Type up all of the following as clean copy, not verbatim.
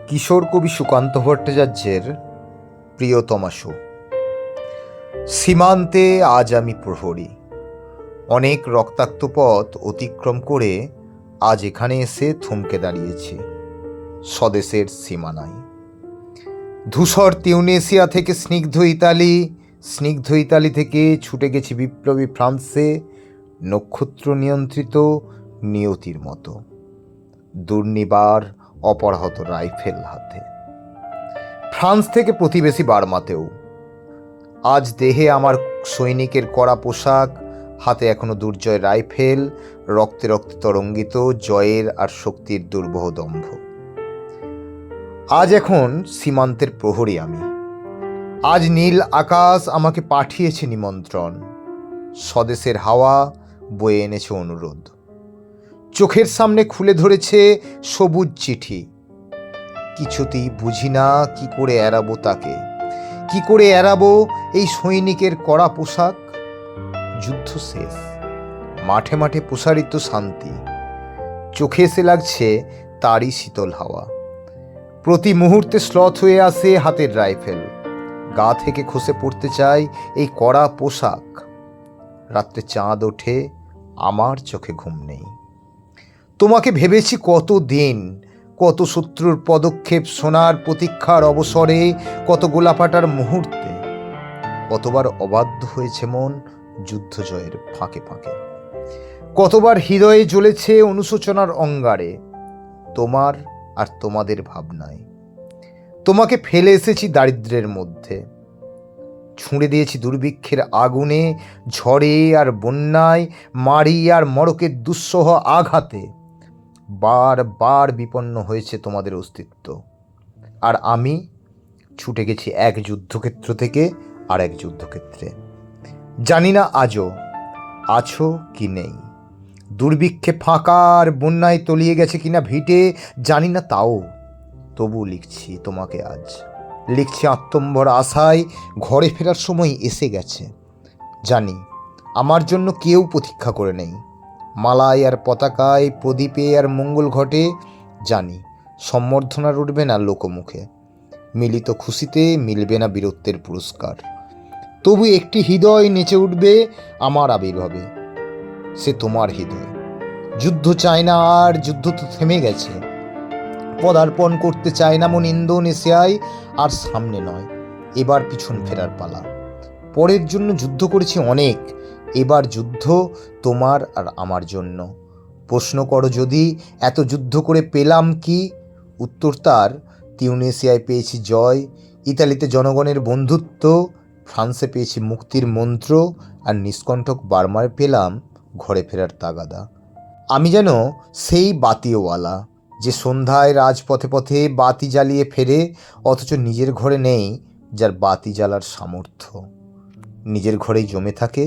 কিশোর কবি সুকান্ত ভট্টাচার্যের প্রিয়তমা শো। সীমান্তে আজ আমি প্রহরী, অনেক রক্তাক্ত পথ অতিক্রম করে আজ এখানে এসে থমকে দাঁড়িয়েছি স্বদেশের সীমানায়। ধূসর তিউনেসিয়া থেকে স্নিগ্ধ ইতালি থেকে ছুটে গেছি বিপ্লবী ফ্রান্সে, নক্ষত্র নিয়ন্ত্রিত নিয়তির মতো, দুর্নিবার অপরাহত রাইফেল হাতে। ফ্রান্স থেকে প্রতিবেশী বার্মাতেও আজ দেহে আমার সৈনিকের কড়া পোশাক, হাতে এখনো দুর্জয় রাইফেল, রক্তে রক্তে তরঙ্গিত জয়ের আর শক্তির দুর্বহ দম্ভ। আজ এখন সীমান্তের প্রহরী আমি। আজ নীল আকাশ আমাকে পাঠিয়েছে নিমন্ত্রণ, স্বদেশের হাওয়া বয়ে এনেছে অনুরোধ, চোখের সামনে খুলে ধরেছে সবুজ চিঠি। কিছুতেই বুঝি না কি করে এড়াবো তাকে, কি করে এড়াবো এই সৈনিকের কড়া পোশাক। যুদ্ধ শেষ, মাঠে মাঠে প্রসারিত শান্তি, চোখে এসে লাগছে তারই শীতল হাওয়া। প্রতি মুহূর্তে স্লথ হয়ে আসে হাতের রাইফেল, গা থেকে খসে পড়তে চায় এই কড়া পোশাক। রাত্রে চাঁদ ওঠে, আমার চোখে ঘুম নেই। তোমাকে ভেবেছি কত দিন, কত শত্রুর পদক্ষেপ শোনার প্রতীক্ষার অবসরে, কত গোলাপাটার মুহূর্তে। কতবার অবাধ্য হয়েছে মন যুদ্ধ জয়ের ফাঁকে ফাঁকে, কতবার হৃদয়ে জ্বলেছে অনুশোচনার অঙ্গারে তোমার আর তোমাদের ভাবনায়। তোমাকে ফেলে এসেছি দারিদ্র্যের মধ্যে, ছুঁড়ে দিয়েছি দুর্ভিক্ষের আগুনে, ঝড়ে আর বন্যায়, মারি আর মড়কের দুঃসহ আঘাতে। বার বার বিপন্ন হয়েছে তোমাদের অস্তিত্ব, আর আমি ছুটে গেছি এক যুদ্ধক্ষেত্র থেকে আর এক যুদ্ধক্ষেত্রে। জানি না আজও আছো কি নেই, দুর্ভিক্ষে ফাঁকা আর বন্যায় তলিয়ে গেছে কিনা ভিটে, জানি না তাও। তবু লিখছি তোমাকে আজ, লিখছি আত্মম্ভর আশায় ঘরে ফেরার সময় এসে গেছে। জানি আমার জন্য কেউ প্রতীক্ষা করে নেই, মালায় আর পতাকায়, প্রদীপে আর মঙ্গল ঘটে। জানি সম্বর্ধনা উঠবে না লোকমুখে, মিলিত খুশিতে মিলবে না বীরত্বের পুরস্কার। তবু একটি হৃদয় নেচে উঠবে আমার আবির্ভাবে, সে তোমার হৃদয়। যুদ্ধ চায় না আর, যুদ্ধ তো থেমে গেছে। পদার্পণ করতে চায় না মন ইন্দোনেশিয়ায়, আর সামনে নয়, এবার পিছন ফেরার পালা। পরের জন্য যুদ্ধ করেছি অনেক, এবার যুদ্ধ তোমার আর আমার জন্য। প্রশ্ন করো যদি এত যুদ্ধ করে পেলাম কি, উত্তর তার তিউনেসিয়ায় পেয়েছি জয়, ইতালিতে জনগণের বন্ধুত্ব, ফ্রান্সে পেয়েছি মুক্তির মন্ত্র, আর নিষ্কণ্ঠক বার্মায় পেলাম ঘরে ফেরার তাগাদা। আমি যেন সেই বাতিওয়ালা, যে সন্ধ্যায় রাজপথে পথে বাতি জ্বালিয়ে ফেরে, অথচ নিজের ঘরে নেই যার বাতি জ্বালার সামর্থ্য। নিজের ঘরেই জমে থাকে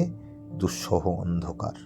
দুঃসহ অন্ধকার।